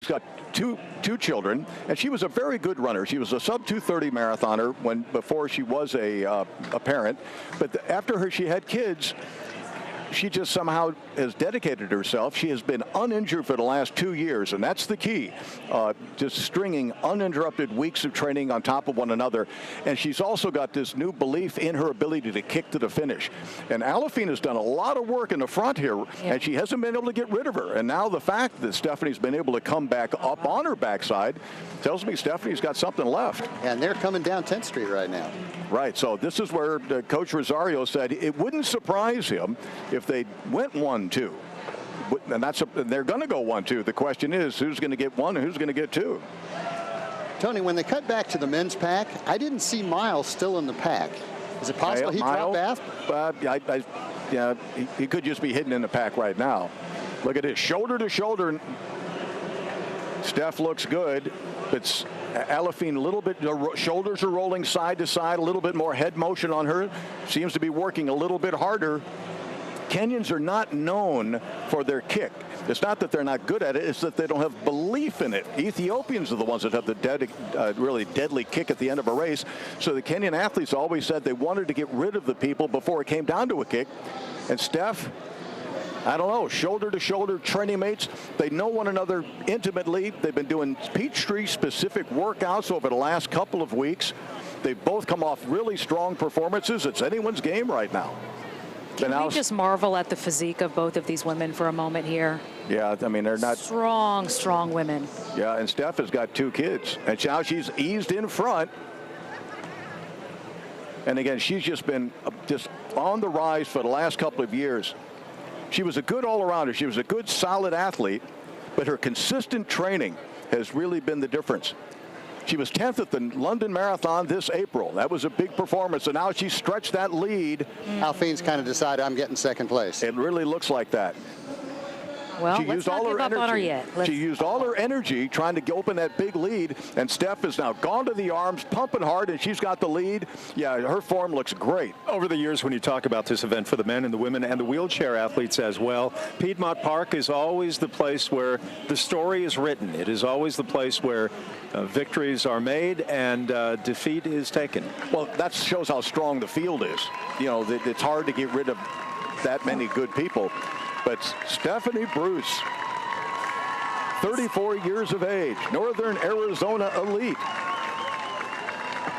She's got two children, and she was a very good runner. She was a sub-2:30 marathoner before she was a parent. But after she had kids, she just somehow has dedicated herself. She has been uninjured for the last 2 years, and that's the key. Just stringing uninterrupted weeks of training on top of one another. And she's also got this new belief in her ability to kick to the finish. And Alafine has done a lot of work in the front here, and she hasn't been able to get rid of her. And now the fact that Stephanie's been able to come back up on her backside tells me Stephanie's got something left. And they're coming down 10th Street right now. Right, so this is where Coach Rosario said it wouldn't surprise him if they went 1-2. And they're going to go 1-2. The question is, who's going to get 1 and who's going to get 2? Tony, when they cut back to the men's pack, I didn't see Miles still in the pack. Is it possible he dropped back? Yeah, he could just be hidden in the pack right now. Look at this, shoulder to shoulder. Steph looks good, but Alafine a little bit, shoulders are rolling side to side, a little bit more head motion on her. Seems to be working a little bit harder. Kenyans are not known for their kick. It's not that they're not good at it, it's that they don't have belief in it. Ethiopians are the ones that have the really deadly kick at the end of a race. So the Kenyan athletes always said they wanted to get rid of the people before it came down to a kick. And Steph, I don't know, shoulder to shoulder training mates. They know one another intimately. They've been doing Peachtree specific workouts over the last couple of weeks. They've both come off really strong performances. It's anyone's game right now. Can we just marvel at the physique of both of these women for a moment here? Yeah, I mean, they're not strong women. Yeah, and Steph has got 2 kids, and now she's eased in front. And again, she's just been just on the rise for the last couple of years. She was a good all-arounder. She was a good, solid athlete, but her consistent training has really been the difference. She was 10th at the London Marathon this April. That was a big performance, and now she's stretched that lead. Alfine's kind of decided, I'm getting 2nd place. It really looks like that. Well, let's not give up on her yet. She used all her energy trying to open that big lead, and Steph has now gone to the arms, pumping hard, and she's got the lead. Yeah, her form looks great. Over the years, when you talk about this event for the men and the women and the wheelchair athletes as well, Piedmont Park is always the place where the story is written. It is always the place where victories are made and defeat is taken. Well, that shows how strong the field is. You know, it's hard to get rid of that many good people. But Stephanie Bruce, 34 years of age, Northern Arizona elite.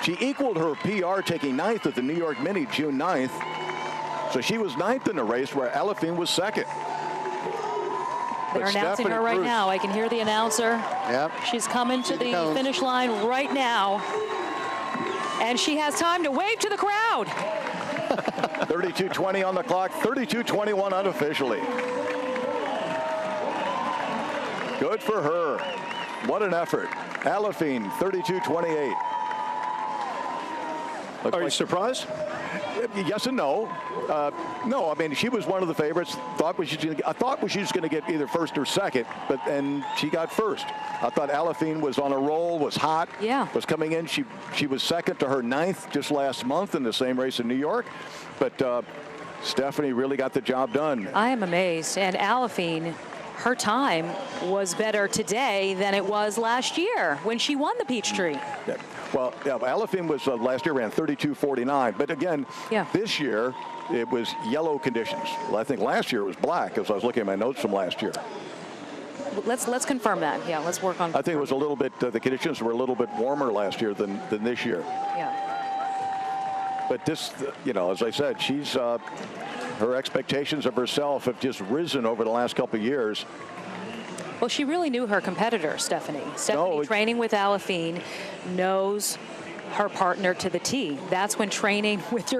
She equaled her PR, taking 9th at the New York Mini June 9th. So she was 9th in the race where Alafine was 2nd. They're announcing her right now. I can hear the announcer. Yep. She's coming to the finish line right now. And she has time to wave to the crowd. 32:20 on the clock, 32:21 unofficially. Good for her. What an effort. Alafine, 32:28. Are you surprised? Yes and no. No, I mean, she was one of the favorites. I thought she was going to get either 1st or 2nd, and she got 1st. I thought Alafine was on a roll, was hot, was coming in. She was 2nd to her 9th just last month in the same race in New York. But Stephanie really got the job done. I am amazed. And Alafine, her time was better today than it was last year when she won the Peachtree. Yeah. Well, yeah, Alafine was last year ran 32:49, but again, this year it was yellow conditions. Well, I think last year it was black, as I was looking at my notes from last year. Let's confirm that. Yeah, let's work on. I think it was a little bit. The conditions were a little bit warmer last year than this year. Yeah. But this, you know, as I said, she's her expectations of herself have just risen over the last couple of years. Well, she really knew her competitor, Stephanie. Stephanie, training with Alafine, knows her partner to the T. That's when training with your